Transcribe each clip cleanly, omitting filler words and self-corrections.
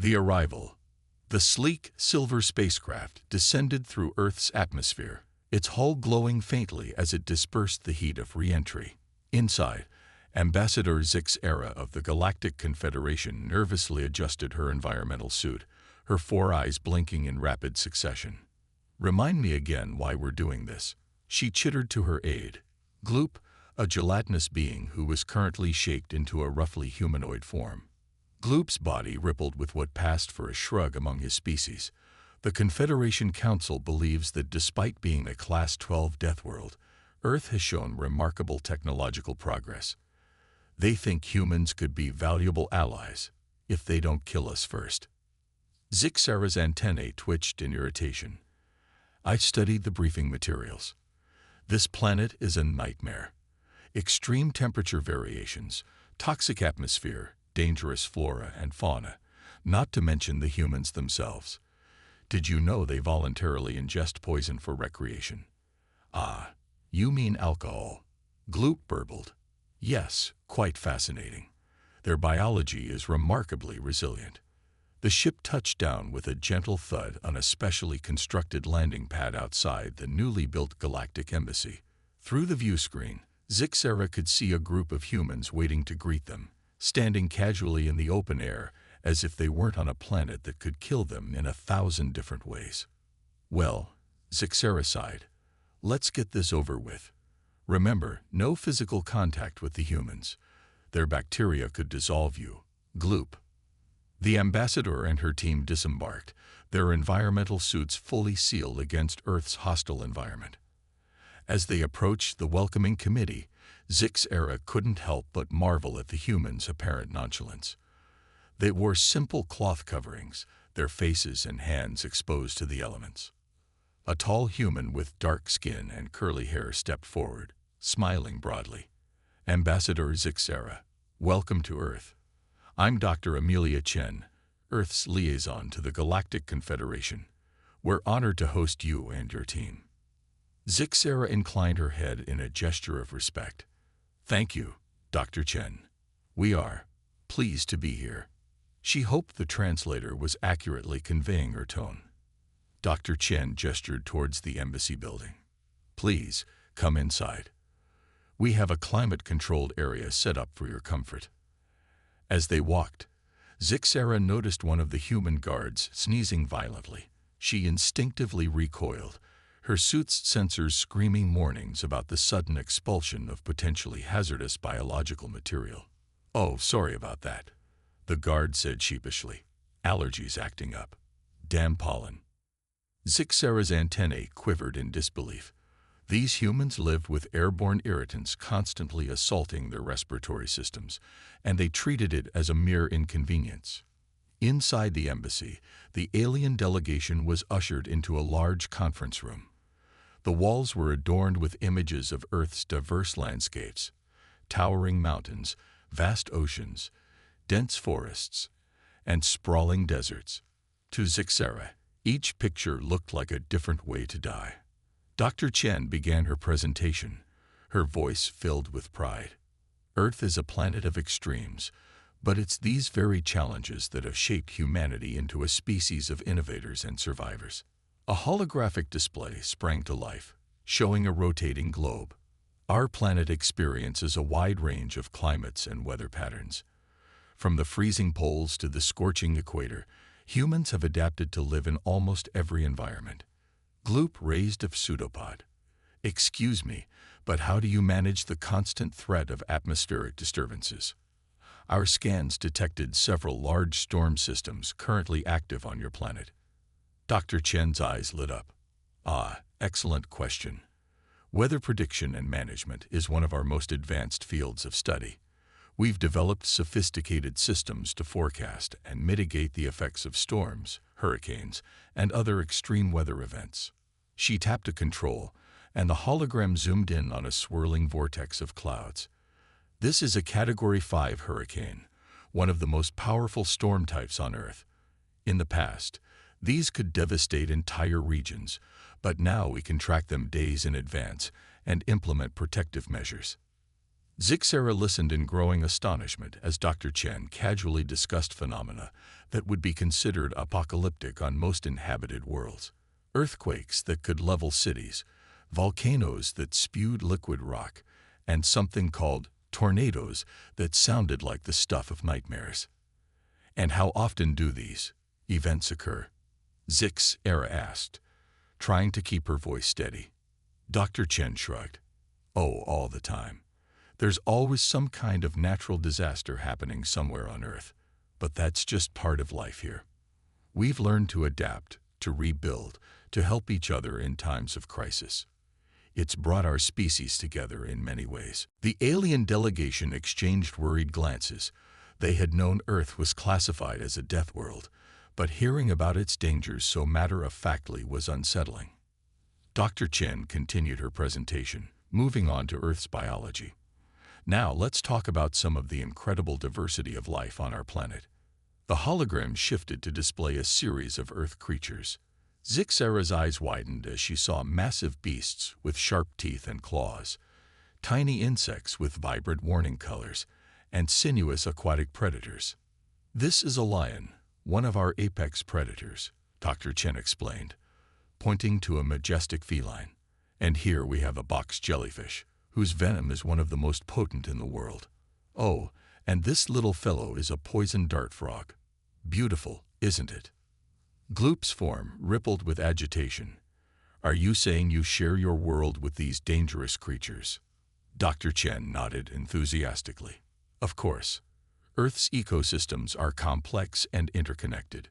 The arrival. The sleek, silver spacecraft descended through Earth's atmosphere, its hull glowing faintly as it dispersed the heat of re-entry. Inside, Ambassador Zixera of the Galactic Confederation nervously adjusted her environmental suit, her 4 eyes blinking in rapid succession. "Remind me again why we're doing this," she chittered to her aide. Gloop, a gelatinous being who was currently shaped into a roughly humanoid form. Gloop's body rippled with what passed for a shrug among his species. The Confederation Council believes that despite being a Class 12 death world, Earth has shown remarkable technological progress. They think humans could be valuable allies if they don't kill us first. Zixera's antennae twitched in irritation. "I studied the briefing materials. This planet is a nightmare. Extreme temperature variations, toxic atmosphere, dangerous flora and fauna, not to mention the humans themselves. Did you know they voluntarily ingest poison for recreation?" "Ah, you mean alcohol," Gloop burbled. "Yes, quite fascinating. Their biology is remarkably resilient." The ship touched down with a gentle thud on a specially constructed landing pad outside the newly built Galactic Embassy. Through the view screen, Zixera could see a group of humans waiting to greet them, standing casually in the open air as if they weren't on a planet that could kill them in 1,000 different ways. "Well," Zixera sighed, "let's get this over with. Remember, no physical contact with the humans. Their bacteria could dissolve you." Gloop. The ambassador and her team disembarked, their environmental suits fully sealed against Earth's hostile environment. As they approached the welcoming committee, Zixera couldn't help but marvel at the humans' apparent nonchalance. They wore simple cloth coverings, their faces and hands exposed to the elements. A tall human with dark skin and curly hair stepped forward, smiling broadly. "Ambassador Zixera, welcome to Earth. I'm Dr. Amelia Chen, Earth's liaison to the Galactic Confederation. We're honored to host you and your team." Zixera inclined her head in a gesture of respect. "Thank you, Dr. Chen. We are pleased to be here." She hoped the translator was accurately conveying her tone. Dr. Chen gestured towards the embassy building. "Please, come inside. We have a climate-controlled area set up for your comfort." As they walked, Zixera noticed one of the human guards sneezing violently. She instinctively recoiled, her suit's sensors screaming warnings about the sudden expulsion of potentially hazardous biological material. "Oh, sorry about that," the guard said sheepishly. "Allergies acting up. Damn pollen." Zixera's antennae quivered in disbelief. These humans lived with airborne irritants constantly assaulting their respiratory systems, and they treated it as a mere inconvenience. Inside the embassy, the alien delegation was ushered into a large conference room. The walls were adorned with images of Earth's diverse landscapes: towering mountains, vast oceans, dense forests, and sprawling deserts. To Zixera, each picture looked like a different way to die. Dr. Chen began her presentation, her voice filled with pride. "Earth is a planet of extremes, but it's these very challenges that have shaped humanity into a species of innovators and survivors." A holographic display sprang to life, showing a rotating globe. "Our planet experiences a wide range of climates and weather patterns. From the freezing poles to the scorching equator, humans have adapted to live in almost every environment." Gloop raised a pseudopod. "Excuse me, but how do you manage the constant threat of atmospheric disturbances? Our scans detected several large storm systems currently active on your planet." Dr. Chen's eyes lit up. "Ah, excellent question. Weather prediction and management is one of our most advanced fields of study. We've developed sophisticated systems to forecast and mitigate the effects of storms, hurricanes, and other extreme weather events." She tapped a control, and the hologram zoomed in on a swirling vortex of clouds. "This is a Category 5 hurricane, one of the most powerful storm types on Earth. In the past, these could devastate entire regions, but now we can track them days in advance and implement protective measures." Zixera listened in growing astonishment as Dr. Chen casually discussed phenomena that would be considered apocalyptic on most inhabited worlds. Earthquakes that could level cities, volcanoes that spewed liquid rock, and something called tornadoes that sounded like the stuff of nightmares. And how often do these events occur? Zixera asked, trying to keep her voice steady. Dr. Chen shrugged. Oh, all the time. There's always some kind of natural disaster happening somewhere on Earth, but that's just part of life here. We've learned to adapt, to rebuild, to help each other in times of crisis. It's brought our species together in many ways. The alien delegation exchanged worried glances. They had known Earth was classified as a death world, but hearing about its dangers so matter-of-factly was unsettling. Dr. Chen continued her presentation, moving on to Earth's biology. Now let's talk about some of the incredible diversity of life on our planet. The hologram shifted to display a series of Earth creatures. Zixera's eyes widened as she saw massive beasts with sharp teeth and claws, tiny insects with vibrant warning colors, and sinuous aquatic predators. This is a lion, one of our apex predators, Dr. Chen explained, pointing to a majestic feline. And here we have a box jellyfish, whose venom is one of the most potent in the world. Oh, and this little fellow is a poison dart frog. Beautiful, isn't it? Gloop's form rippled with agitation. Are you saying you share your world with these dangerous creatures? Dr. Chen nodded enthusiastically. Of course. Earth's ecosystems are complex and interconnected.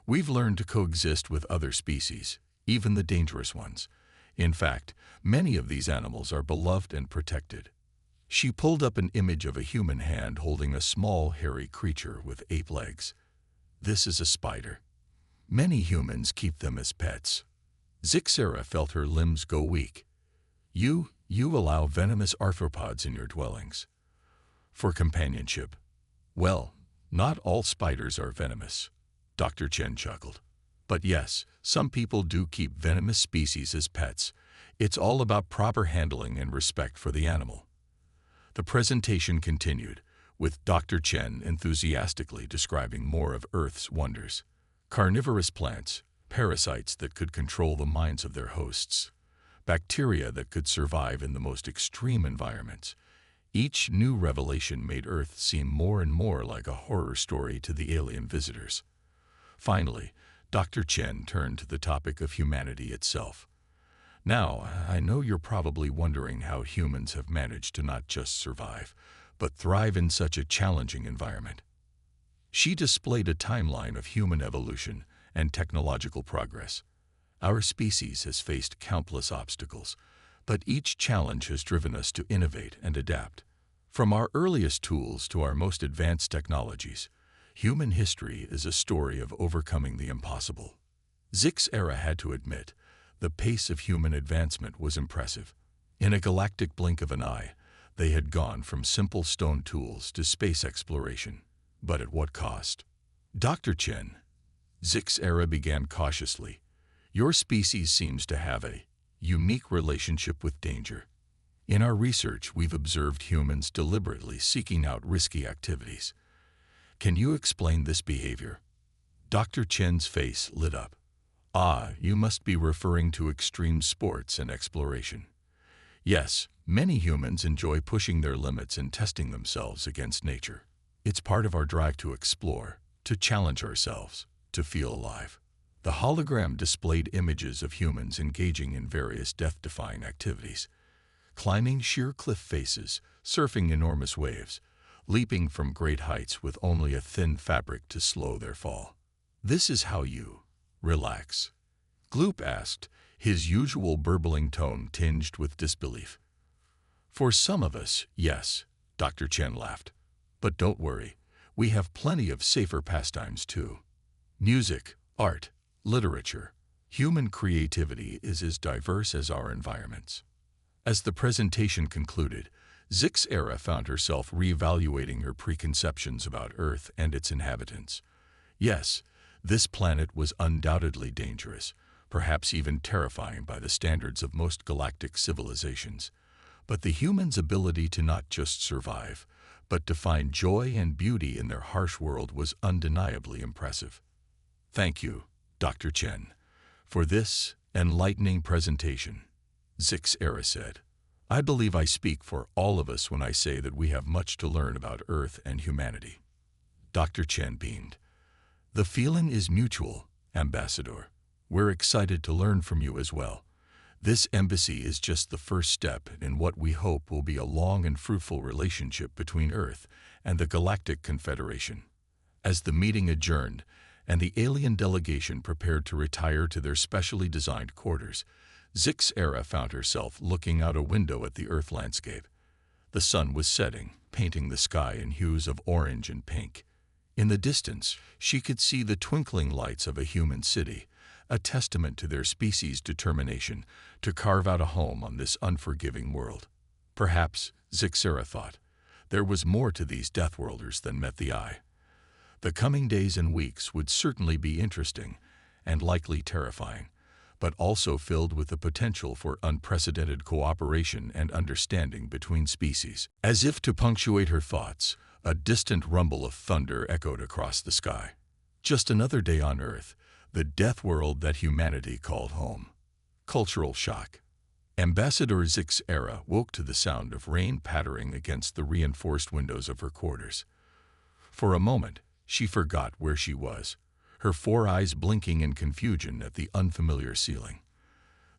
We've learned to coexist with other species, even the dangerous ones. In fact, many of these animals are beloved and protected. She pulled up an image of a human hand holding a small, hairy creature with 8 legs. This is a spider. Many humans keep them as pets. Zixera felt her limbs go weak. You allow venomous arthropods in your dwellings. For companionship. Well, not all spiders are venomous. Dr. Chen chuckled. But yes, some people do keep venomous species as pets. It's all about proper handling and respect for the animal. The presentation continued, with Dr. Chen enthusiastically describing more of Earth's wonders. Carnivorous plants, parasites that could control the minds of their hosts, bacteria that could survive in the most extreme environments. Each new revelation made Earth seem more and more like a horror story to the alien visitors. Finally, Dr. Chen turned to the topic of humanity itself. Now, I know you're probably wondering how humans have managed to not just survive, but thrive in such a challenging environment. She displayed a timeline of human evolution and technological progress. Our species has faced countless obstacles, but each challenge has driven us to innovate and adapt. From our earliest tools to our most advanced technologies, human history is a story of overcoming the impossible. Zixera had to admit, the pace of human advancement was impressive. In a galactic blink of an eye, they had gone from simple stone tools to space exploration. But at what cost? Dr. Chen, Zixera began cautiously, your species seems to have a unique relationship with danger. In our research, we've observed humans deliberately seeking out risky activities. Can you explain this behavior? Dr. Chen's face lit up. Ah, you must be referring to extreme sports and exploration. Yes, many humans enjoy pushing their limits and testing themselves against nature. It's part of our drive to explore, to challenge ourselves, to feel alive. The hologram displayed images of humans engaging in various death-defying activities, climbing sheer cliff faces, surfing enormous waves, leaping from great heights with only a thin fabric to slow their fall. This is how you relax? Gloop asked, his usual burbling tone tinged with disbelief. For some of us, yes, Dr. Chen laughed. But don't worry, we have plenty of safer pastimes too. Music, art, literature, human creativity is as diverse as our environments. As the presentation concluded, Zixera found herself reevaluating her preconceptions about Earth and its inhabitants. Yes, this planet was undoubtedly dangerous, perhaps even terrifying by the standards of most galactic civilizations. But the humans' ability to not just survive, but to find joy and beauty in their harsh world was undeniably impressive. Thank you, Dr. Chen, for this enlightening presentation, Zixera said. I believe I speak for all of us when I say that we have much to learn about Earth and humanity. Dr. Chen beamed. The feeling is mutual, Ambassador. We're excited to learn from you as well. This embassy is just the first step in what we hope will be a long and fruitful relationship between Earth and the Galactic Confederation. As the meeting adjourned and the alien delegation prepared to retire to their specially designed quarters, Zixera found herself looking out a window at the Earth landscape. The sun was setting, painting the sky in hues of orange and pink. In the distance, she could see the twinkling lights of a human city, a testament to their species' determination to carve out a home on this unforgiving world. Perhaps, Zixera thought, there was more to these Deathworlders than met the eye. The coming days and weeks would certainly be interesting and likely terrifying, but also filled with the potential for unprecedented cooperation and understanding between species. As if to punctuate her thoughts, a distant rumble of thunder echoed across the sky. Just another day on Earth, the death world that humanity called home. Cultural shock. Ambassador Zixera woke to the sound of rain pattering against the reinforced windows of her quarters. For a moment, she forgot where she was, her four eyes blinking in confusion at the unfamiliar ceiling.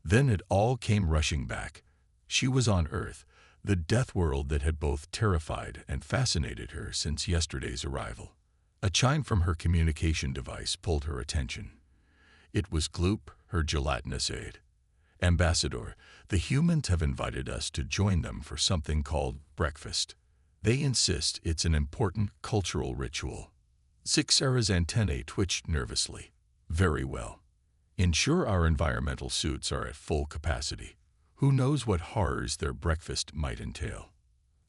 Then it all came rushing back. She was on Earth, the death world that had both terrified and fascinated her since yesterday's arrival. A chime from her communication device pulled her attention. It was Gloop, her gelatinous aide. Ambassador, the humans have invited us to join them for something called breakfast. They insist it's an important cultural ritual. Zixera's antennae twitched nervously. Very well. Ensure our environmental suits are at full capacity. Who knows what horrors their breakfast might entail?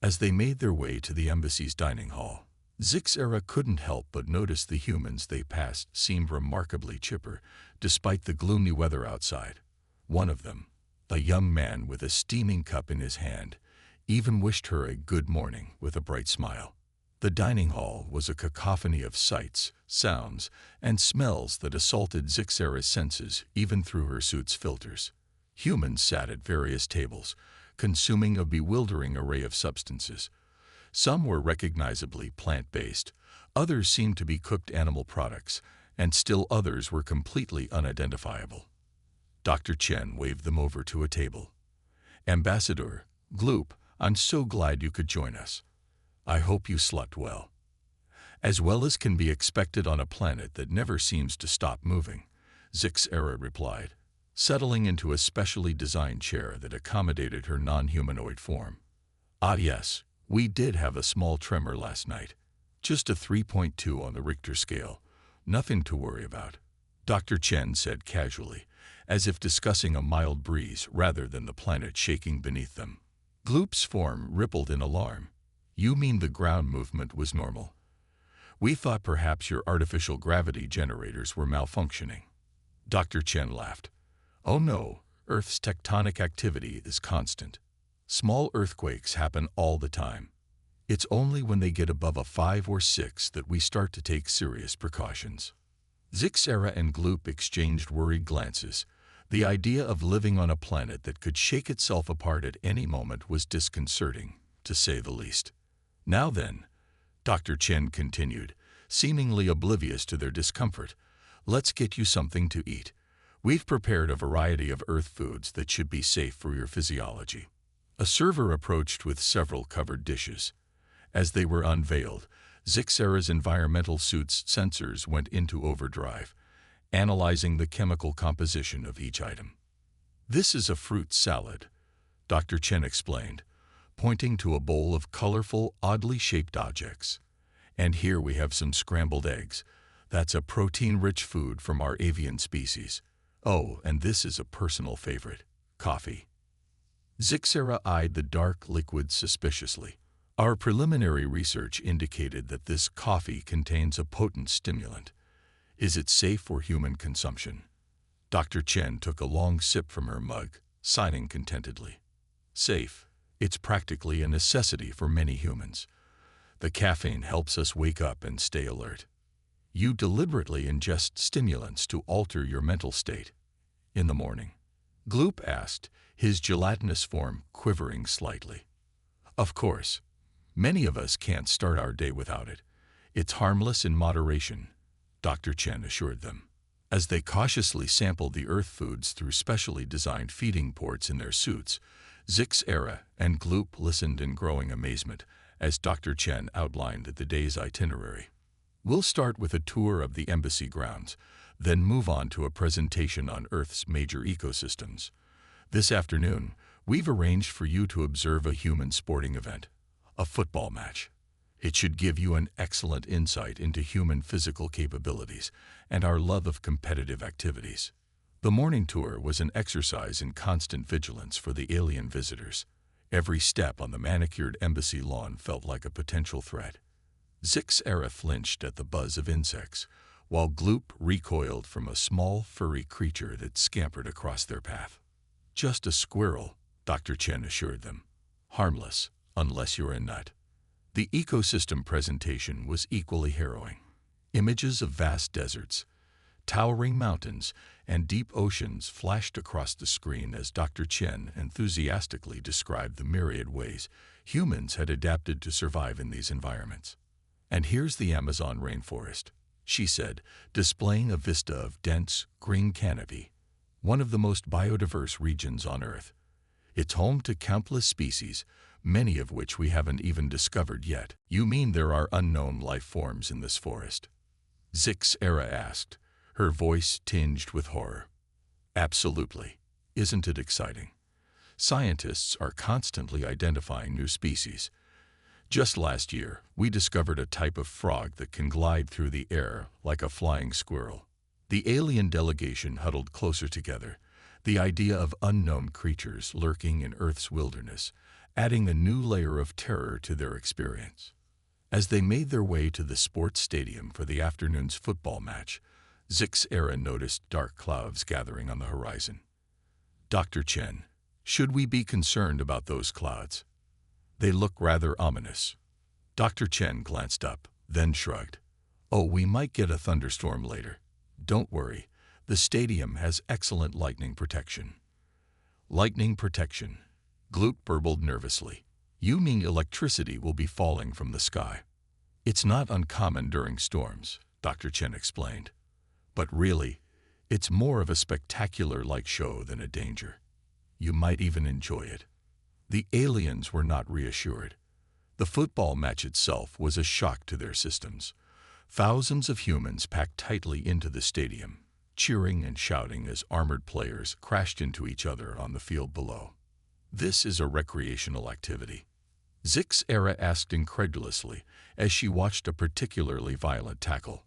As they made their way to the embassy's dining hall, Zixera couldn't help but notice the humans they passed seemed remarkably chipper, despite the gloomy weather outside. One of them, a young man with a steaming cup in his hand, even wished her a good morning with a bright smile. The dining hall was a cacophony of sights, sounds, and smells that assaulted Zixera's senses even through her suit's filters. Humans sat at various tables, consuming a bewildering array of substances. Some were recognizably plant-based, others seemed to be cooked animal products, and still others were completely unidentifiable. Dr. Chen waved them over to a table. Ambassador, Gloop, I'm so glad you could join us. I hope you slept well. As well as can be expected on a planet that never seems to stop moving, Zixera replied, settling into a specially designed chair that accommodated her non-humanoid form. Ah yes, we did have a small tremor last night. Just a 3.2 on the Richter scale. Nothing to worry about, Dr. Chen said casually, as if discussing a mild breeze rather than the planet shaking beneath them. Gloop's form rippled in alarm. You mean the ground movement was normal? We thought perhaps your artificial gravity generators were malfunctioning. Dr. Chen laughed. Oh no, Earth's tectonic activity is constant. Small earthquakes happen all the time. It's only when they get above a 5 or 6 that we start to take serious precautions. Zixera and Gloop exchanged worried glances. The idea of living on a planet that could shake itself apart at any moment was disconcerting, to say the least. Now then, Dr. Chen continued, seemingly oblivious to their discomfort, let's get you something to eat. We've prepared a variety of Earth foods that should be safe for your physiology. A server approached with several covered dishes. As they were unveiled, Zixera's environmental suit's sensors went into overdrive, analyzing the chemical composition of each item. This is a fruit salad, Dr. Chen explained, pointing to a bowl of colorful, oddly shaped objects. And here we have some scrambled eggs. That's a protein-rich food from our avian species. Oh, and this is a personal favorite, coffee. Zixera eyed the dark liquid suspiciously. Our preliminary research indicated that this coffee contains a potent stimulant. Is it safe for human consumption? Dr. Chen took a long sip from her mug, signing contentedly. Safe. It's practically a necessity for many humans. The caffeine helps us wake up and stay alert. You deliberately ingest stimulants to alter your mental state. In the morning, Gloop asked, his gelatinous form quivering slightly. Of course, many of us can't start our day without it. It's harmless in moderation, Dr. Chen assured them. As they cautiously sampled the earth foods through specially designed feeding ports in their suits, Zixera and Gloop listened in growing amazement as Dr. Chen outlined the day's itinerary. We'll start with a tour of the embassy grounds, then move on to a presentation on Earth's major ecosystems. This afternoon, we've arranged for you to observe a human sporting event, a football match. It should give you an excellent insight into human physical capabilities and our love of competitive activities. The morning tour was an exercise in constant vigilance for the alien visitors. Every step on the manicured embassy lawn felt like a potential threat. Zixera flinched at the buzz of insects, while Gloop recoiled from a small, furry creature that scampered across their path. Just a squirrel, Dr. Chen assured them. Harmless, unless you're a nut. The ecosystem presentation was equally harrowing. Images of vast deserts, towering mountains, and deep oceans flashed across the screen as Dr. Chen enthusiastically described the myriad ways humans had adapted to survive in these environments. And here's the Amazon rainforest, she said, displaying a vista of dense, green canopy, one of the most biodiverse regions on Earth. It's home to countless species, many of which we haven't even discovered yet. You mean there are unknown life forms in this forest? Zixera asked, her voice tinged with horror. Absolutely. Isn't it exciting? Scientists are constantly identifying new species. Just last year, we discovered a type of frog that can glide through the air like a flying squirrel. The alien delegation huddled closer together, the idea of unknown creatures lurking in Earth's wilderness, adding a new layer of terror to their experience. As they made their way to the sports stadium for the afternoon's football match, Zixera noticed dark clouds gathering on the horizon. Dr. Chen, should we be concerned about those clouds? They look rather ominous. Dr. Chen glanced up, then shrugged. Oh, we might get a thunderstorm later. Don't worry, the stadium has excellent lightning protection. Lightning protection, Gloop burbled nervously. You mean electricity will be falling from the sky? It's not uncommon during storms, Dr. Chen explained. But really, it's more of a spectacular-like show than a danger. You might even enjoy it. The aliens were not reassured. The football match itself was a shock to their systems. Thousands of humans packed tightly into the stadium, cheering and shouting as armored players crashed into each other on the field below. This is a recreational activity, Zixera asked incredulously as she watched a particularly violent tackle.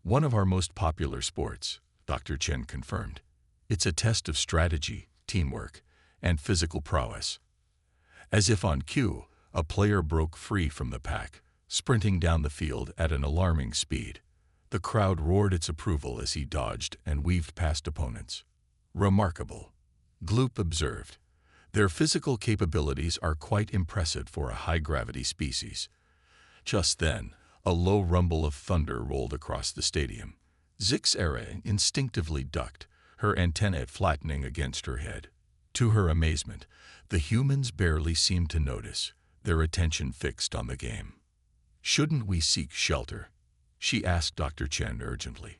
One of our most popular sports, Dr. Chen confirmed. It's a test of strategy, teamwork, and physical prowess. As if on cue, a player broke free from the pack, sprinting down the field at an alarming speed. The crowd roared its approval as he dodged and weaved past opponents. Remarkable, Gloop observed. Their physical capabilities are quite impressive for a high-gravity species. Just then, a low rumble of thunder rolled across the stadium. Zixera instinctively ducked, her antennae flattening against her head. To her amazement, the humans barely seemed to notice, their attention fixed on the game. Shouldn't we seek shelter? She asked Dr. Chen urgently.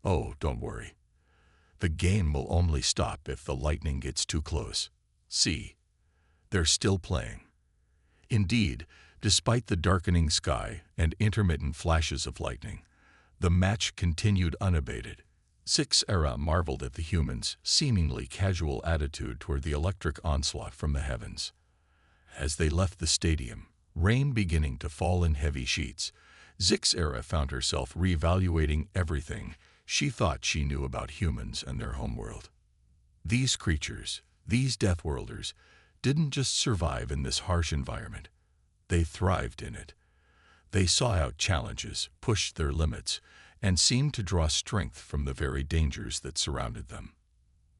Oh, don't worry. The game will only stop if the lightning gets too close. See, they're still playing. Indeed, despite the darkening sky and intermittent flashes of lightning, the match continued unabated. Zixera marveled at the humans' seemingly casual attitude toward the electric onslaught from the heavens. As they left the stadium, rain beginning to fall in heavy sheets, Zixera found herself reevaluating everything she thought she knew about humans and their homeworld. These creatures, these Deathworlders, didn't just survive in this harsh environment. They thrived in it. They saw out challenges, pushed their limits, and seemed to draw strength from the very dangers that surrounded them.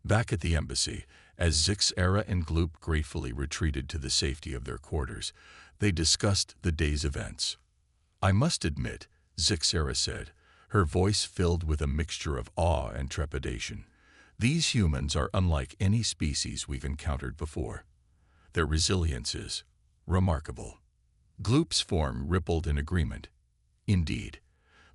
Back at the embassy, as Zixera and Gloop gratefully retreated to the safety of their quarters, they discussed the day's events. "I must admit," Zixera said, her voice filled with a mixture of awe and trepidation, "these humans are unlike any species we've encountered before. Their resilience is remarkable." Gloop's form rippled in agreement. "Indeed,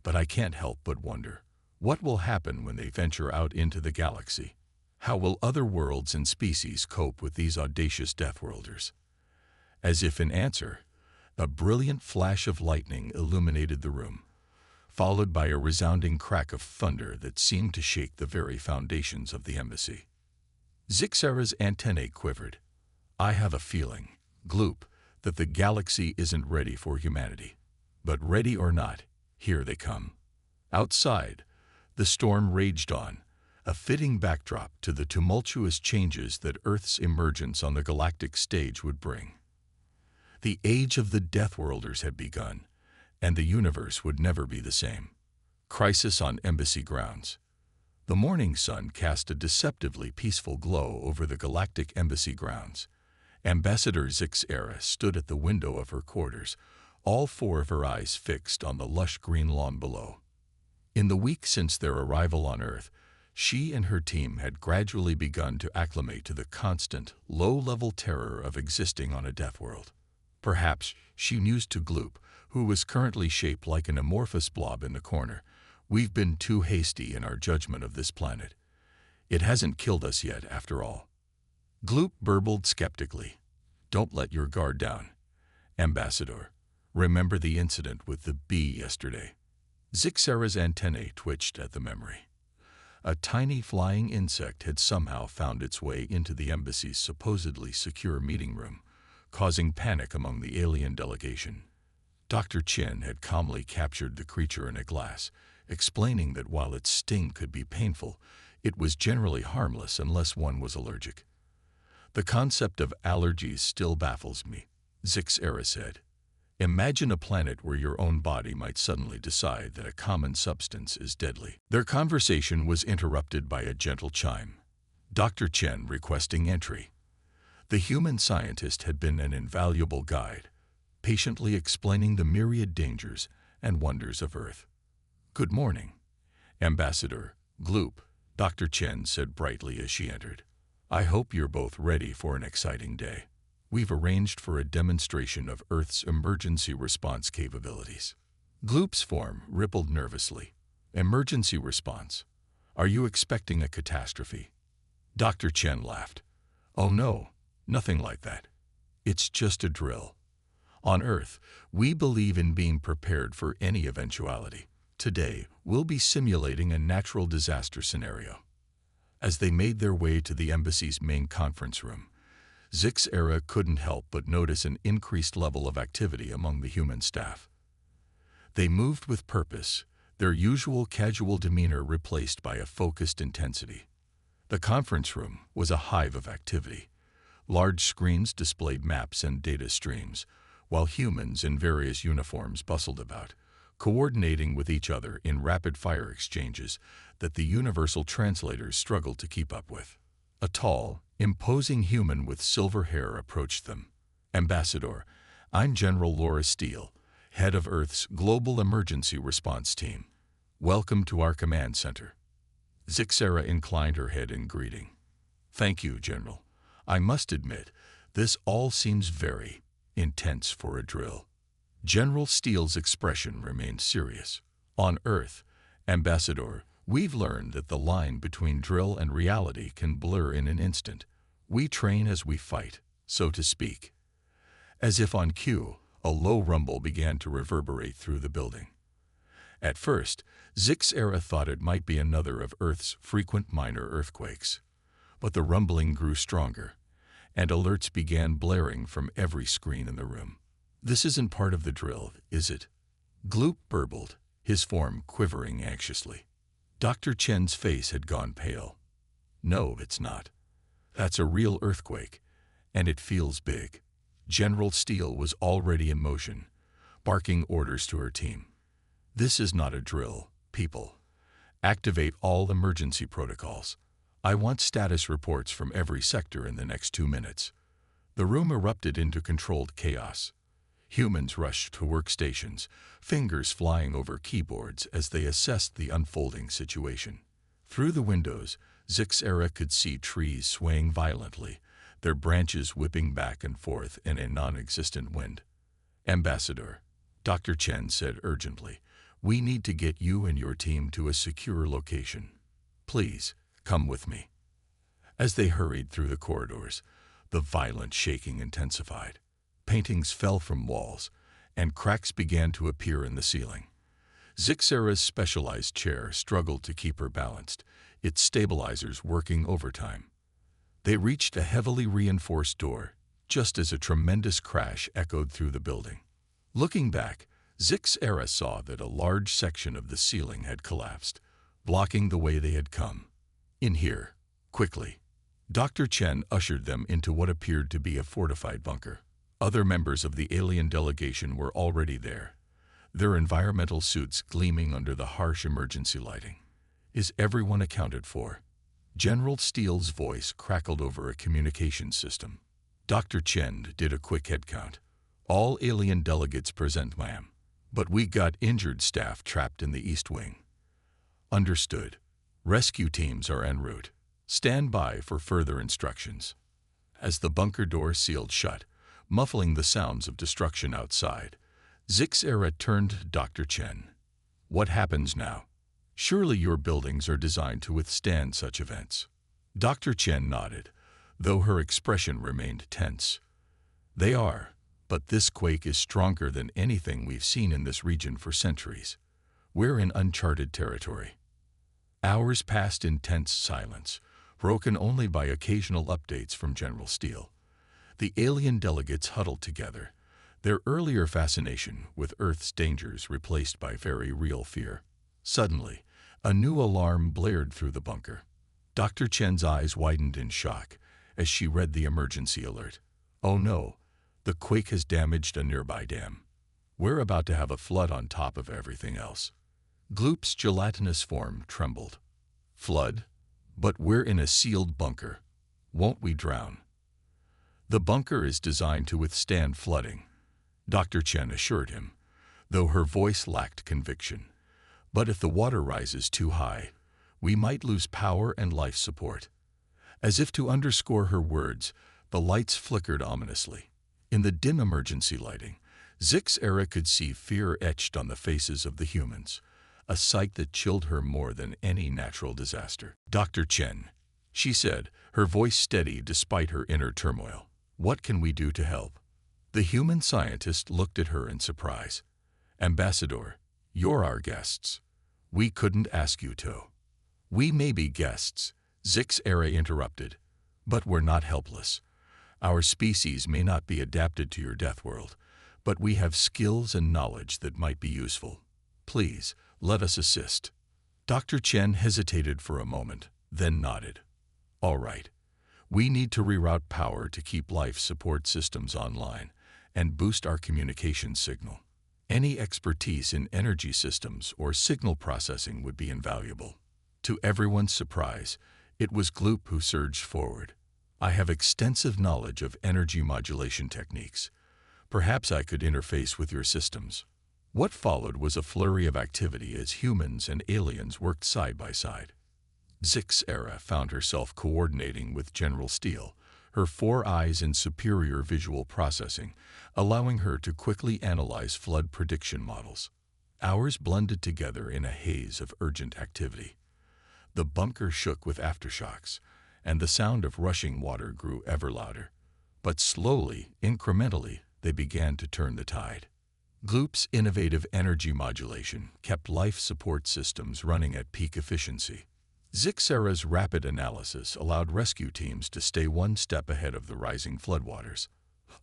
but I can't help but wonder, what will happen when they venture out into the galaxy? How will other worlds and species cope with these audacious Deathworlders?" As if in answer, a brilliant flash of lightning illuminated the room, followed by a resounding crack of thunder that seemed to shake the very foundations of the embassy. Zixera's antennae quivered. "I have a feeling, Gloop, that the galaxy isn't ready for humanity. But ready or not, here they come." Outside, the storm raged on, a fitting backdrop to the tumultuous changes that Earth's emergence on the galactic stage would bring. The age of the Deathworlders had begun, and the universe would never be the same. Crisis on embassy grounds. The morning sun cast a deceptively peaceful glow over the galactic embassy grounds. Ambassador Zixera stood at the window of her quarters, all four of her eyes fixed on the lush green lawn below. In the week since their arrival on Earth, she and her team had gradually begun to acclimate to the constant, low-level terror of existing on a Deathworld. Perhaps, she mused to Gloop, who was currently shaped like an amorphous blob in the corner, "we've been too hasty in our judgment of this planet. It hasn't killed us yet, after all." Gloop burbled skeptically, "Don't let your guard down, Ambassador. Remember the incident with the bee yesterday?" Zixera's antennae twitched at the memory. A tiny flying insect had somehow found its way into the embassy's supposedly secure meeting room, causing panic among the alien delegation. Dr. Chin had calmly captured the creature in a glass, explaining that while its sting could be painful, it was generally harmless unless one was allergic. "The concept of allergies still baffles me," Zixera said. "Imagine a planet where your own body might suddenly decide that a common substance is deadly." Their conversation was interrupted by a gentle chime. Dr. Chen requesting entry. The human scientist had been an invaluable guide, patiently explaining the myriad dangers and wonders of Earth. "Good morning, Ambassador Gloop," Dr. Chen said brightly as she entered. "I hope you're both ready for an exciting day. We've arranged for a demonstration of Earth's emergency response capabilities." Gloop's form rippled nervously. "Emergency response? Are you expecting a catastrophe?" Dr. Chen laughed. "Oh no, nothing like that. It's just a drill. On Earth, we believe in being prepared for any eventuality. Today, we'll be simulating a natural disaster scenario." As they made their way to the embassy's main conference room, Zixera couldn't help but notice an increased level of activity among the human staff. They moved with purpose, their usual casual demeanor replaced by a focused intensity. The conference room was a hive of activity. Large screens displayed maps and data streams, while humans in various uniforms bustled about, coordinating with each other in rapid-fire exchanges that the universal translators struggled to keep up with. A tall, imposing human with silver hair approached them. "Ambassador, I'm General Laura Steele, head of Earth's Global Emergency Response Team. Welcome to our command center." Zixera inclined her head in greeting. "Thank you, General. I must admit, this all seems very intense for a drill." General Steele's expression remained serious. "On Earth, Ambassador, we've learned that the line between drill and reality can blur in an instant. We train as we fight, so to speak." As if on cue, a low rumble began to reverberate through the building. At first, Zixera thought it might be another of Earth's frequent minor earthquakes. But the rumbling grew stronger, and alerts began blaring from every screen in the room. "This isn't part of the drill, is it?" Gloop burbled, his form quivering anxiously. Dr. Chen's face had gone pale. "No, it's not. That's a real earthquake, and it feels big." General Steele was already in motion, barking orders to her team. "This is not a drill, people. Activate all emergency protocols. I want status reports from every sector in the next 2 minutes." The room erupted into controlled chaos. Humans rushed to workstations, fingers flying over keyboards as they assessed the unfolding situation. Through the windows, Zixera could see trees swaying violently, their branches whipping back and forth in a non-existent wind. "Ambassador," Dr. Chen said urgently, "we need to get you and your team to a secure location. Please, come with me." As they hurried through the corridors, the violent shaking intensified. Paintings fell from walls, and cracks began to appear in the ceiling. Zixera's specialized chair struggled to keep her balanced, its stabilizers working overtime. They reached a heavily reinforced door, just as a tremendous crash echoed through the building. Looking back, Zixera saw that a large section of the ceiling had collapsed, blocking the way they had come. "In here, quickly." Dr. Chen ushered them into what appeared to be a fortified bunker. Other members of the alien delegation were already there, their environmental suits gleaming under the harsh emergency lighting. "Is everyone accounted for?" General Steele's voice crackled over a communications system. Dr. Chen did a quick head count. "All alien delegates present, ma'am. But we got injured staff trapped in the East Wing." "Understood. Rescue teams are en route. Stand by for further instructions." As the bunker door sealed shut, muffling the sounds of destruction outside, Zixera turned to Dr. Chen. "What happens now? Surely your buildings are designed to withstand such events." Dr. Chen nodded, though her expression remained tense. "They are, but this quake is stronger than anything we've seen in this region for centuries. We're in uncharted territory." Hours passed in tense silence, broken only by occasional updates from General Steele. The alien delegates huddled together, their earlier fascination with Earth's dangers replaced by very real fear. Suddenly, a new alarm blared through the bunker. Dr. Chen's eyes widened in shock as she read the emergency alert. "Oh no, the quake has damaged a nearby dam. We're about to have a flood on top of everything else." Gloop's gelatinous form trembled. "Flood? But we're in a sealed bunker. Won't we drown?" "The bunker is designed to withstand flooding," Dr. Chen assured him, though her voice lacked conviction. "But if the water rises too high, we might lose power and life support." As if to underscore her words, the lights flickered ominously. In the dim emergency lighting, Zixera could see fear etched on the faces of the humans, a sight that chilled her more than any natural disaster. "Dr. Chen," she said, her voice steady despite her inner turmoil, "what can we do to help?" The human scientist looked at her in surprise. "Ambassador, you're our guests. We couldn't ask you to." "We may be guests," Zixera interrupted, "but we're not helpless. Our species may not be adapted to your death world, but we have skills and knowledge that might be useful. Please, let us assist." Dr. Chen hesitated for a moment, then nodded. "All right. We need to reroute power to keep life support systems online and boost our communication signal. Any expertise in energy systems or signal processing would be invaluable." To everyone's surprise, it was Gloop who surged forward. "I have extensive knowledge of energy modulation techniques. Perhaps I could interface with your systems." What followed was a flurry of activity as humans and aliens worked side by side. Zixera found herself coordinating with General Steele, her 4 eyes in superior visual processing, allowing her to quickly analyze flood prediction models. Hours blended together in a haze of urgent activity. The bunker shook with aftershocks, and the sound of rushing water grew ever louder. But slowly, incrementally, they began to turn the tide. Gloop's innovative energy modulation kept life support systems running at peak efficiency. Zixera's rapid analysis allowed rescue teams to stay one step ahead of the rising floodwaters.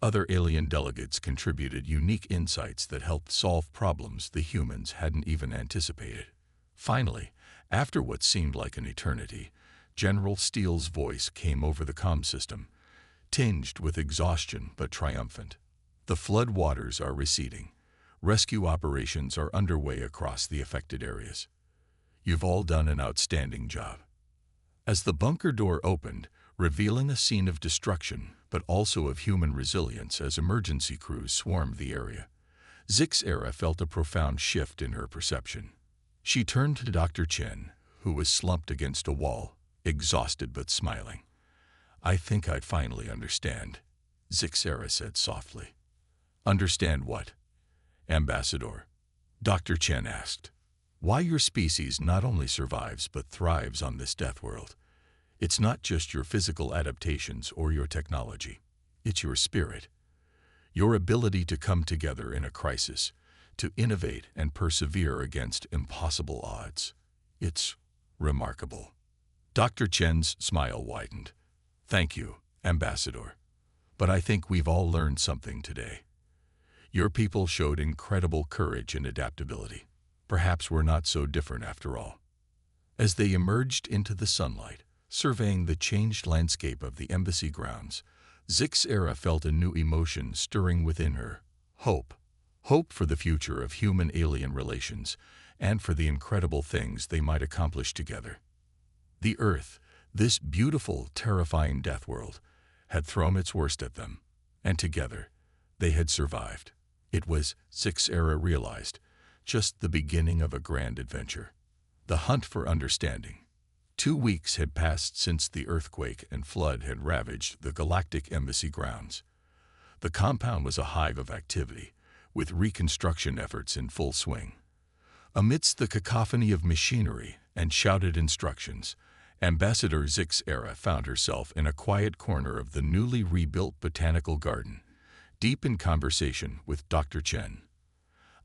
Other alien delegates contributed unique insights that helped solve problems the humans hadn't even anticipated. Finally, after what seemed like an eternity, General Steele's voice came over the comm system, tinged with exhaustion but triumphant. "The flood waters are receding. Rescue operations are underway across the affected areas. You've all done an outstanding job." As the bunker door opened, revealing a scene of destruction, but also of human resilience as emergency crews swarmed the area, Zixera felt a profound shift in her perception. She turned to Dr. Chen, who was slumped against a wall, exhausted but smiling. "I think I finally understand," Zixera said softly. "Understand what?" "Ambassador," Dr. Chen asked. "Why your species not only survives but thrives on this death world. It's not just your physical adaptations or your technology. It's your spirit. Your ability to come together in a crisis, to innovate and persevere against impossible odds. It's remarkable." Dr. Chen's smile widened. "Thank you, Ambassador. But I think we've all learned something today. Your people showed incredible courage and adaptability. Perhaps we're not so different after all." As they emerged into the sunlight, surveying the changed landscape of the embassy grounds, Zixera felt a new emotion stirring within her. Hope. Hope for the future of human-alien relations, and for the incredible things they might accomplish together. The Earth, this beautiful, terrifying death world, had thrown its worst at them, and together, they had survived. It was, Zixera realized, just the beginning of a grand adventure. The hunt for understanding. 2 weeks had passed since the earthquake and flood had ravaged the galactic embassy grounds. The compound was a hive of activity, with reconstruction efforts in full swing. Amidst the cacophony of machinery and shouted instructions, Ambassador Zixera found herself in a quiet corner of the newly rebuilt botanical garden, deep in conversation with Dr. Chen.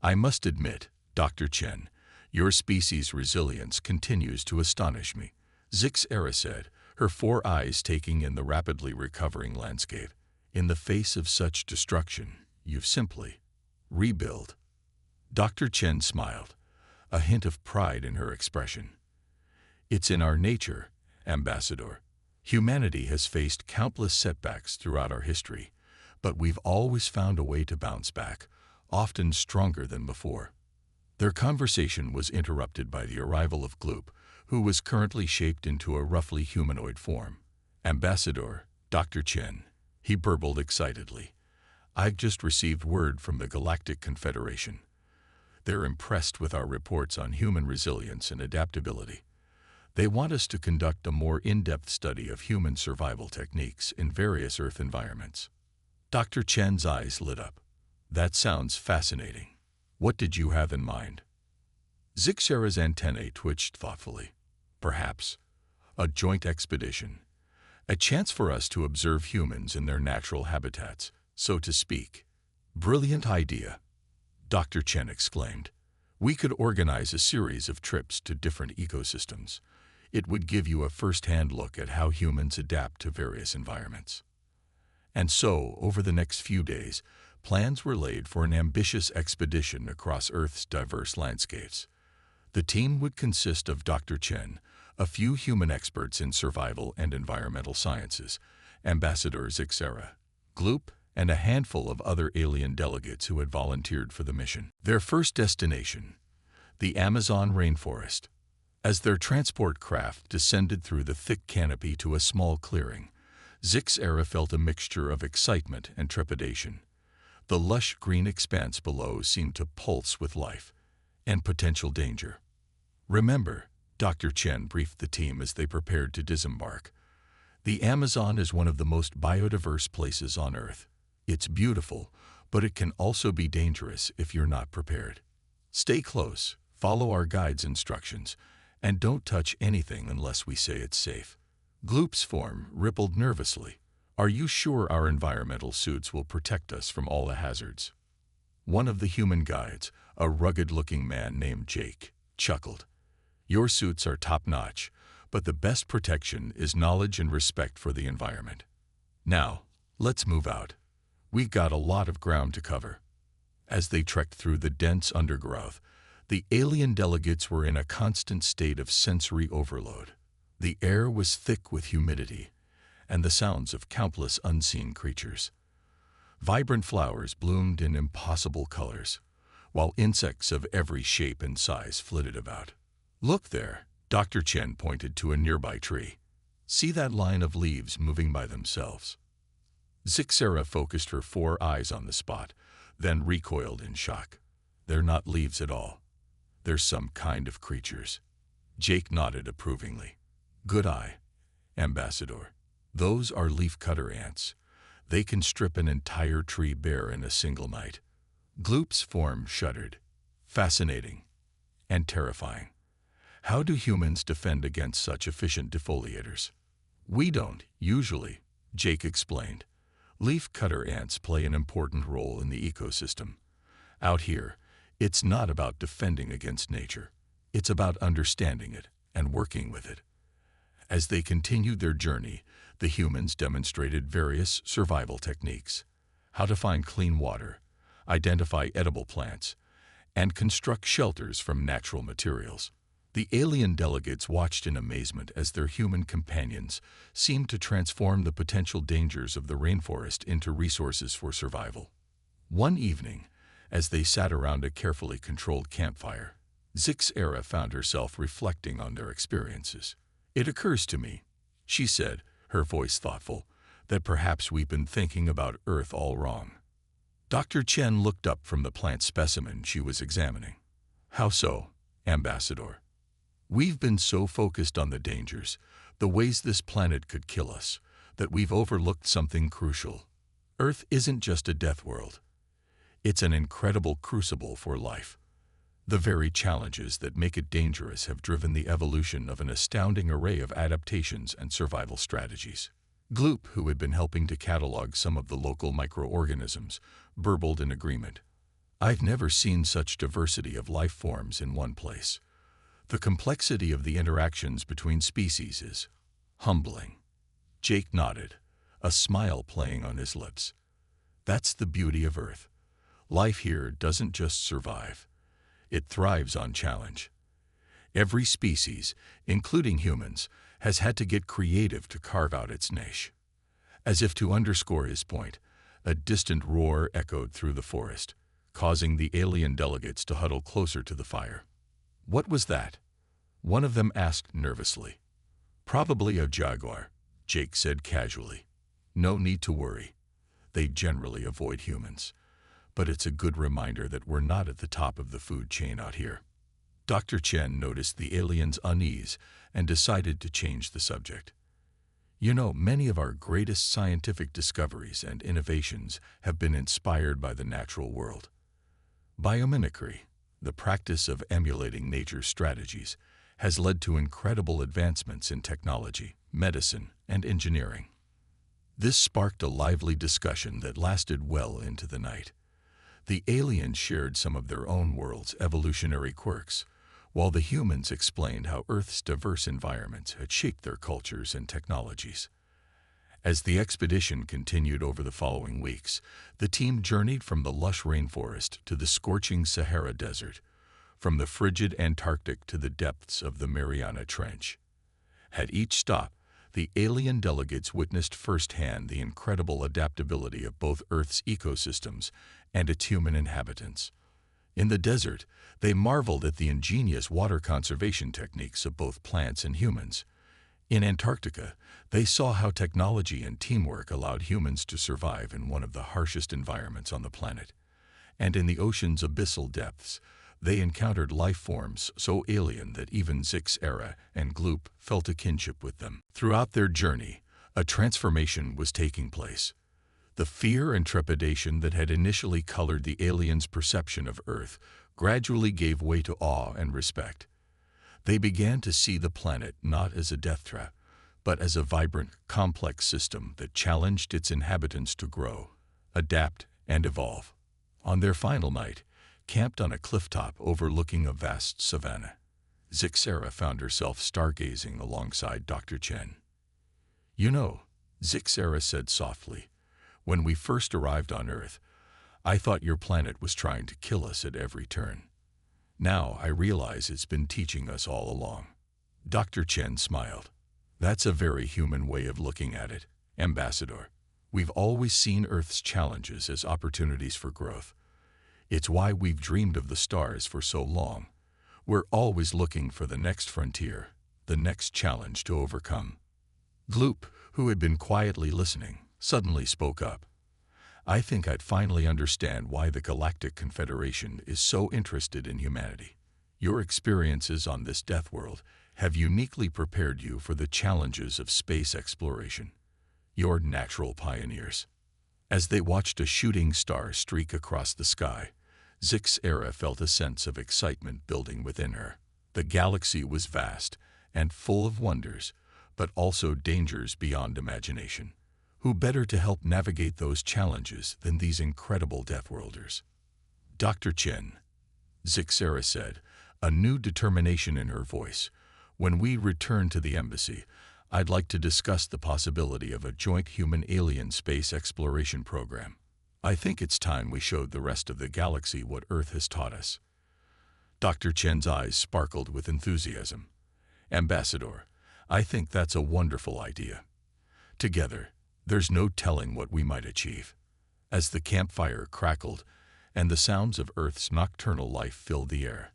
"I must admit, Dr. Chen, your species' resilience continues to astonish me," Zixera said, her 4 eyes taking in the rapidly recovering landscape. "In the face of such destruction, you've simply rebuilt." Dr. Chen smiled, a hint of pride in her expression. "It's in our nature, Ambassador. Humanity has faced countless setbacks throughout our history, but we've always found a way to bounce back, often stronger than before." Their conversation was interrupted by the arrival of Gloop, who was currently shaped into a roughly humanoid form. "Ambassador, Dr. Chen," he burbled excitedly. "I've just received word from the Galactic Confederation. They're impressed with our reports on human resilience and adaptability. They want us to conduct a more in-depth study of human survival techniques in various Earth environments." Dr. Chen's eyes lit up. "That sounds fascinating. What did you have in mind?" Zixera's antennae twitched thoughtfully. "Perhaps a joint expedition. A chance for us to observe humans in their natural habitats, so to speak." "Brilliant idea," Dr. Chen exclaimed. "We could organize a series of trips to different ecosystems. It would give you a first-hand look at how humans adapt to various environments." And so, over the next few days, plans were laid for an ambitious expedition across Earth's diverse landscapes. The team would consist of Dr. Chen, a few human experts in survival and environmental sciences, Ambassador Zixera, Gloop, and a handful of other alien delegates who had volunteered for the mission. Their first destination, the Amazon rainforest. As their transport craft descended through the thick canopy to a small clearing, Zixera felt a mixture of excitement and trepidation. The lush green expanse below seemed to pulse with life and potential danger. "Remember," Dr. Chen briefed the team as they prepared to disembark, "the Amazon is one of the most biodiverse places on Earth. It's beautiful, but it can also be dangerous if you're not prepared. Stay close, follow our guide's instructions, and don't touch anything unless we say it's safe." Gloop's form rippled nervously. "Are you sure our environmental suits will protect us from all the hazards?" One of the human guides, a rugged-looking man named Jake, chuckled. "Your suits are top-notch, but the best protection is knowledge and respect for the environment. Now, let's move out. We've got a lot of ground to cover." As they trekked through the dense undergrowth, the alien delegates were in a constant state of sensory overload. The air was thick with humidity and the sounds of countless unseen creatures. Vibrant flowers bloomed in impossible colors, while insects of every shape and size flitted about. "Look there," Dr. Chen pointed to a nearby tree. See that line of leaves moving by themselves? Zixera focused her 4 eyes on the spot, then recoiled in shock. They're not leaves at all. They're some kind of creatures. Jake nodded approvingly. Good eye, Ambassador. Those are leafcutter ants. They can strip an entire tree bare in a single night. Gloop's form shuddered. Fascinating and terrifying. How do humans defend against such efficient defoliators? We don't, usually, Jake explained. Leaf-cutter ants play an important role in the ecosystem. Out here, it's not about defending against nature. It's about understanding it and working with it. As they continued their journey, the humans demonstrated various survival techniques: how to find clean water, identify edible plants, and construct shelters from natural materials. The alien delegates watched in amazement as their human companions seemed to transform the potential dangers of the rainforest into resources for survival. One evening, as they sat around a carefully controlled campfire, Zixera found herself reflecting on their experiences. It occurs to me, she said, her voice thoughtful, that perhaps we've been thinking about Earth all wrong. Dr. Chen looked up from the plant specimen she was examining. How so, Ambassador? We've been so focused on the dangers, the ways this planet could kill us, that we've overlooked something crucial. Earth isn't just a death world. It's an incredible crucible for life. The very challenges that make it dangerous have driven the evolution of an astounding array of adaptations and survival strategies. Gloop, who had been helping to catalog some of the local microorganisms, burbled in agreement. I've never seen such diversity of life forms in one place. The complexity of the interactions between species is humbling. Jake nodded, a smile playing on his lips. That's the beauty of Earth. Life here doesn't just survive. It thrives on challenge. Every species, including humans, has had to get creative to carve out its niche. As if to underscore his point, a distant roar echoed through the forest, causing the alien delegates to huddle closer to the fire. What was that? One of them asked nervously. Probably a jaguar, Jake said casually. No need to worry. They generally avoid humans. But it's a good reminder that we're not at the top of the food chain out here. Dr. Chen noticed the alien's unease and decided to change the subject. You know, many of our greatest scientific discoveries and innovations have been inspired by the natural world. Biomimicry, the practice of emulating nature's strategies, has led to incredible advancements in technology, medicine, and engineering. This sparked a lively discussion that lasted well into the night. The aliens shared some of their own world's evolutionary quirks, while the humans explained how Earth's diverse environments had shaped their cultures and technologies. As the expedition continued over the following weeks, the team journeyed from the lush rainforest to the scorching Sahara Desert, from the frigid Antarctic to the depths of the Mariana Trench. At each stop, the alien delegates witnessed firsthand the incredible adaptability of both Earth's ecosystems and its human inhabitants. In the desert, they marveled at the ingenious water conservation techniques of both plants and humans. In Antarctica, they saw how technology and teamwork allowed humans to survive in one of the harshest environments on the planet. And in the ocean's abyssal depths, they encountered life forms so alien that even Zixera and Gloop felt a kinship with them. Throughout their journey, a transformation was taking place. The fear and trepidation that had initially colored the aliens' perception of Earth gradually gave way to awe and respect. They began to see the planet not as a death trap, but as a vibrant, complex system that challenged its inhabitants to grow, adapt, and evolve. On their final night, camped on a clifftop overlooking a vast savanna, Zixera found herself stargazing alongside Dr. Chen. You know, Zixera said softly, when we first arrived on Earth, I thought your planet was trying to kill us at every turn. Now I realize it's been teaching us all along. Dr. Chen smiled. That's a very human way of looking at it, Ambassador. We've always seen Earth's challenges as opportunities for growth. It's why we've dreamed of the stars for so long. We're always looking for the next frontier, the next challenge to overcome. Gloop, who had been quietly listening, suddenly spoke up. I think I'd finally understand why the Galactic Confederation is so interested in humanity. Your experiences on this death world have uniquely prepared you for the challenges of space exploration. You're natural pioneers. As they watched a shooting star streak across the sky, Zixera felt a sense of excitement building within her. The galaxy was vast and full of wonders, but also dangers beyond imagination. Who better to help navigate those challenges than these incredible Deathworlders? Dr. Chen, Zixera said, a new determination in her voice. When we return to the embassy, I'd like to discuss the possibility of a joint human-alien space exploration program. I think it's time we showed the rest of the galaxy what Earth has taught us. Dr. Chen's eyes sparkled with enthusiasm. Ambassador, I think that's a wonderful idea. Together, there's no telling what we might achieve. As the campfire crackled and the sounds of Earth's nocturnal life filled the air,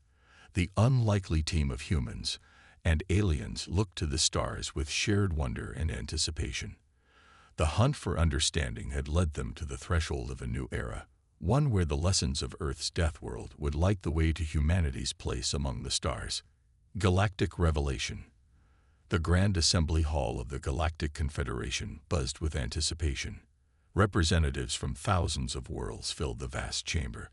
the unlikely team of humans and aliens looked to the stars with shared wonder and anticipation. The hunt for understanding had led them to the threshold of a new era, one where the lessons of Earth's death world would light the way to humanity's place among the stars. Galactic Revelation. The Grand Assembly Hall of the Galactic Confederation buzzed with anticipation. Representatives from thousands of worlds filled the vast chamber,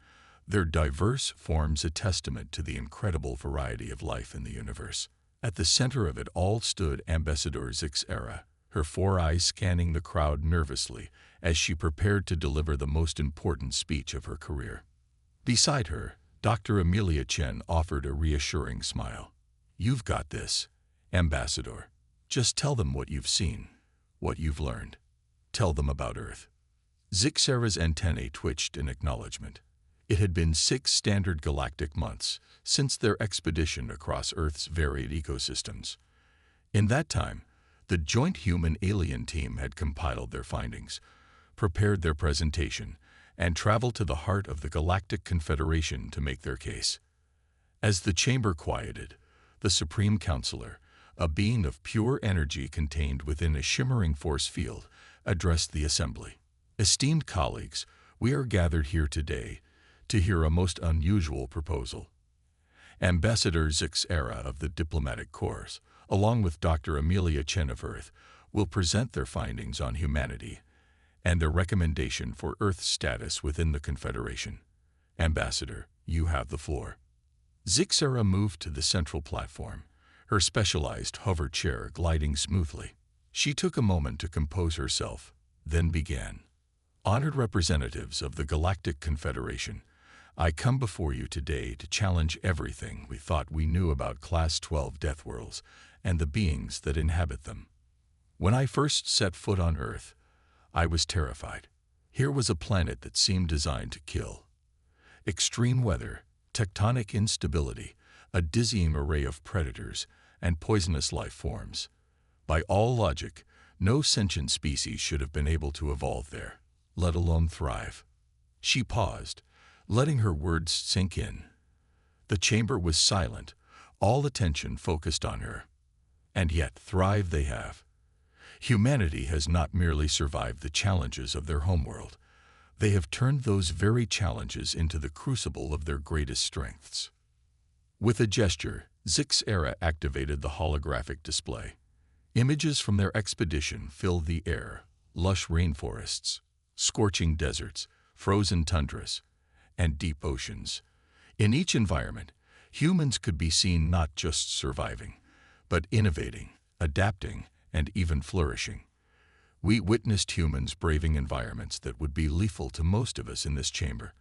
their diverse forms a testament to the incredible variety of life in the universe. At the center of it all stood Ambassador Zixera, her four eyes scanning the crowd nervously as she prepared to deliver the most important speech of her career. Beside her, Dr. Amelia Chen offered a reassuring smile. You've got this, Ambassador. Just tell them what you've seen, what you've learned. Tell them about Earth. Zixera's antennae twitched in acknowledgement. It had been 6 standard galactic months since their expedition across Earth's varied ecosystems. In that time, the joint human-alien team had compiled their findings, prepared their presentation, and traveled to the heart of the Galactic Confederation to make their case. As the chamber quieted, the Supreme Counselor, a being of pure energy contained within a shimmering force field, addressed the assembly. Esteemed colleagues, we are gathered here today to hear a most unusual proposal. Ambassador Zixera of the Diplomatic Corps, along with Dr. Amelia Chen of Earth, will present their findings on humanity and a recommendation for Earth's status within the Confederation. Ambassador, you have the floor. Zixera moved to the central platform, her specialized hover chair gliding smoothly. She took a moment to compose herself, then began. Honored representatives of the Galactic Confederation, I come before you today to challenge everything we thought we knew about Class 12 Deathworlds and the beings that inhabit them. When I first set foot on Earth, I was terrified. Here was a planet that seemed designed to kill. Extreme weather, tectonic instability, a dizzying array of predators, and poisonous life forms. By all logic, no sentient species should have been able to evolve there, let alone thrive. She paused, letting her words sink in. The chamber was silent, all attention focused on her. And yet thrive they have. Humanity has not merely survived the challenges of their homeworld. They have turned those very challenges into the crucible of their greatest strengths. With a gesture, Zixera activated the holographic display. Images from their expedition filled the air, lush rainforests, scorching deserts, frozen tundras, and deep oceans. In each environment, humans could be seen not just surviving, but innovating, adapting, and even flourishing. We witnessed humans braving environments that would be lethal to most of us in this chamber.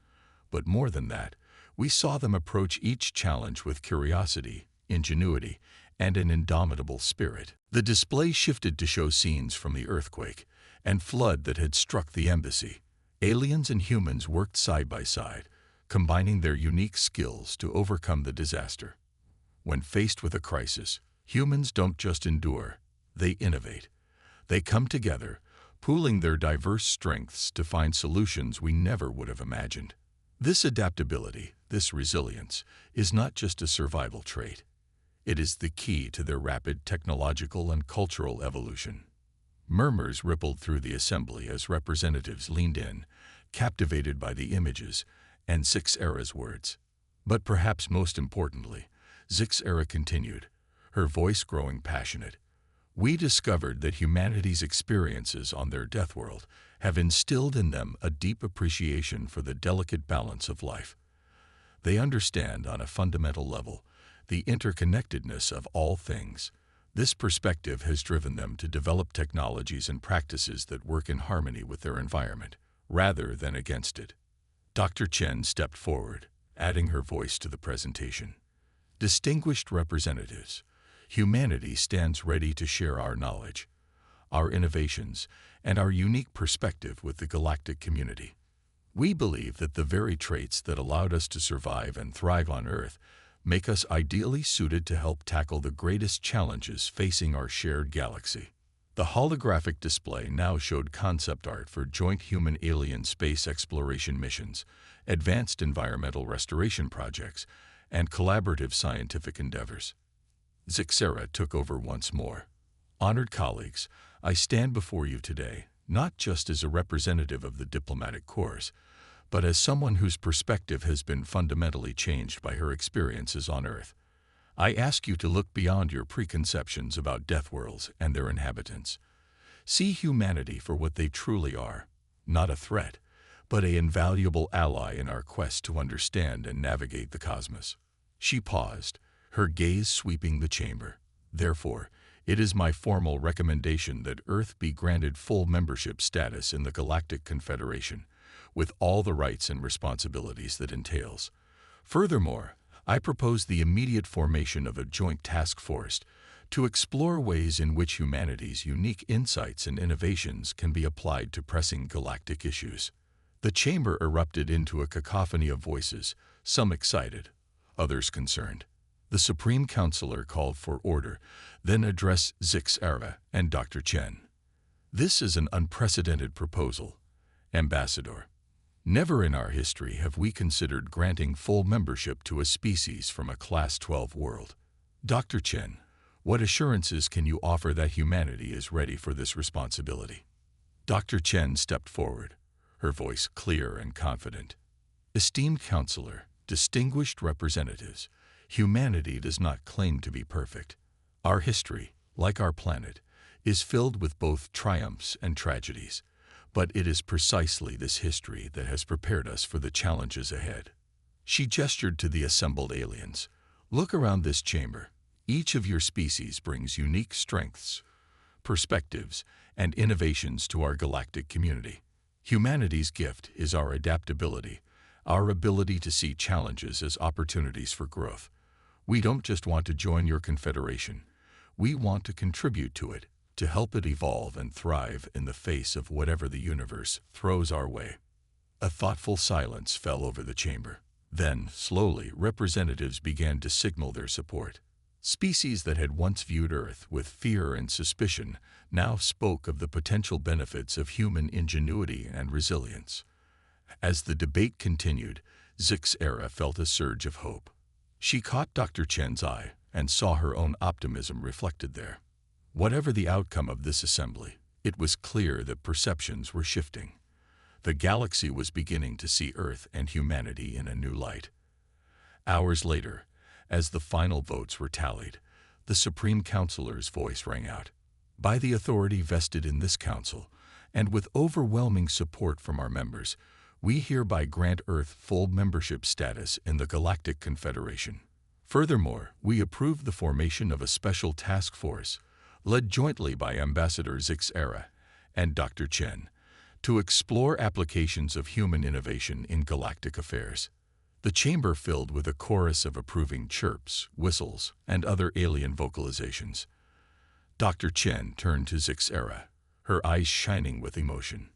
But more than that, we saw them approach each challenge with curiosity, ingenuity, and an indomitable spirit. The display shifted to show scenes from the earthquake and flood that had struck the embassy. Aliens and humans worked side by side, combining their unique skills to overcome the disaster. When faced with a crisis, humans don't just endure, they innovate. They come together, pooling their diverse strengths to find solutions we never would have imagined. This adaptability, this resilience, is not just a survival trait. It is the key to their rapid technological and cultural evolution. Murmurs rippled through the assembly as representatives leaned in, captivated by the images and Zix-Era's words. But perhaps most importantly, Zix-Era continued, her voice growing passionate. We discovered that humanity's experiences on their death world have instilled in them a deep appreciation for the delicate balance of life. They understand on a fundamental level the interconnectedness of all things. This perspective has driven them to develop technologies and practices that work in harmony with their environment, rather than against it. Dr. Chen stepped forward, adding her voice to the presentation. Distinguished representatives, humanity stands ready to share our knowledge, our innovations, and our unique perspective with the galactic community. We believe that the very traits that allowed us to survive and thrive on Earth make us ideally suited to help tackle the greatest challenges facing our shared galaxy. The holographic display now showed concept art for joint human-alien space exploration missions, advanced environmental restoration projects, and collaborative scientific endeavors. Zix-Era took over once more. Honored colleagues, I stand before you today not just as a representative of the diplomatic corps, but as someone whose perspective has been fundamentally changed by her experiences on Earth. I ask you to look beyond your preconceptions about death worlds and their inhabitants. See humanity for what they truly are, not a threat, but an invaluable ally in our quest to understand and navigate the cosmos. She paused, her gaze sweeping the chamber. Therefore, it is my formal recommendation that Earth be granted full membership status in the Galactic Confederation, with all the rights and responsibilities that entails. Furthermore, I propose the immediate formation of a joint task force to explore ways in which humanity's unique insights and innovations can be applied to pressing galactic issues. The chamber erupted into a cacophony of voices, some excited, others concerned. The Supreme Counselor called for order, then addressed Zix-Era and Dr. Chen. This is an unprecedented proposal, Ambassador. Never in our history have we considered granting full membership to a species from a Class 12 world. Dr. Chen, what assurances can you offer that humanity is ready for this responsibility? Dr. Chen stepped forward, her voice clear and confident. Esteemed Counselor, distinguished representatives, humanity does not claim to be perfect. Our history, like our planet, is filled with both triumphs and tragedies, but it is precisely this history that has prepared us for the challenges ahead. She gestured to the assembled aliens. Look around this chamber. Each of your species brings unique strengths, perspectives, and innovations to our galactic community. Humanity's gift is our adaptability, our ability to see challenges as opportunities for growth. We don't just want to join your confederation. We want to contribute to it, to help it evolve and thrive in the face of whatever the universe throws our way. A thoughtful silence fell over the chamber. Then, slowly, representatives began to signal their support. Species that had once viewed Earth with fear and suspicion now spoke of the potential benefits of human ingenuity and resilience. As the debate continued, Zix-Era felt a surge of hope. She caught Dr. Chen's eye and saw her own optimism reflected there. Whatever the outcome of this assembly, it was clear that perceptions were shifting. The galaxy was beginning to see Earth and humanity in a new light. Hours later, as the final votes were tallied, the Supreme Counselor's voice rang out. By the authority vested in this council, and with overwhelming support from our members, we hereby grant Earth full membership status in the Galactic Confederation. Furthermore, we approve the formation of a special task force, led jointly by Ambassador Zix-Era and Dr. Chen, to explore applications of human innovation in galactic affairs. The chamber filled with a chorus of approving chirps, whistles, and other alien vocalizations. Dr. Chen turned to Zix-Era, her eyes shining with emotion.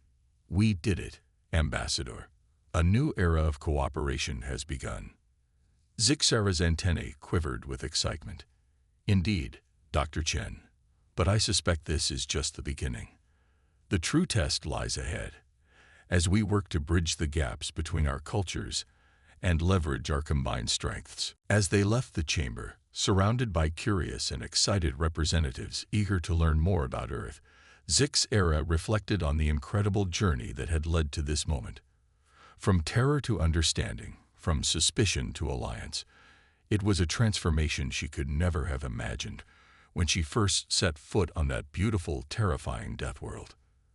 We did it, Ambassador. A new era of cooperation has begun. Zix-Era's antennae quivered with excitement. Indeed, Dr. Chen, but I suspect this is just the beginning. The true test lies ahead, as we work to bridge the gaps between our cultures and leverage our combined strengths. As they left the chamber, surrounded by curious and excited representatives eager to learn more about Earth, Zix's era reflected on the incredible journey that had led to this moment. From terror to understanding, from suspicion to alliance, it was a transformation she could never have imagined when she first set foot on that beautiful, terrifying Deathworld.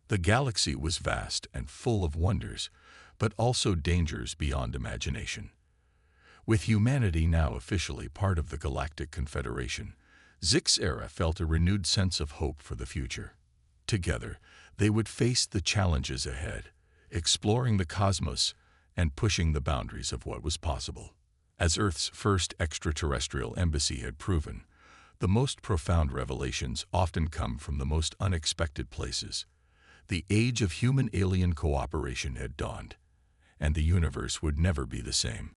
The galaxy was vast and full of wonders, but also dangers beyond imagination. With humanity now officially part of the Galactic Confederation, Zix's era felt a renewed sense of hope for the future. Together, they would face the challenges ahead, exploring the cosmos and pushing the boundaries of what was possible. As Earth's first extraterrestrial embassy had proven, the most profound revelations often come from the most unexpected places. The age of human-alien cooperation had dawned, and the universe would never be the same.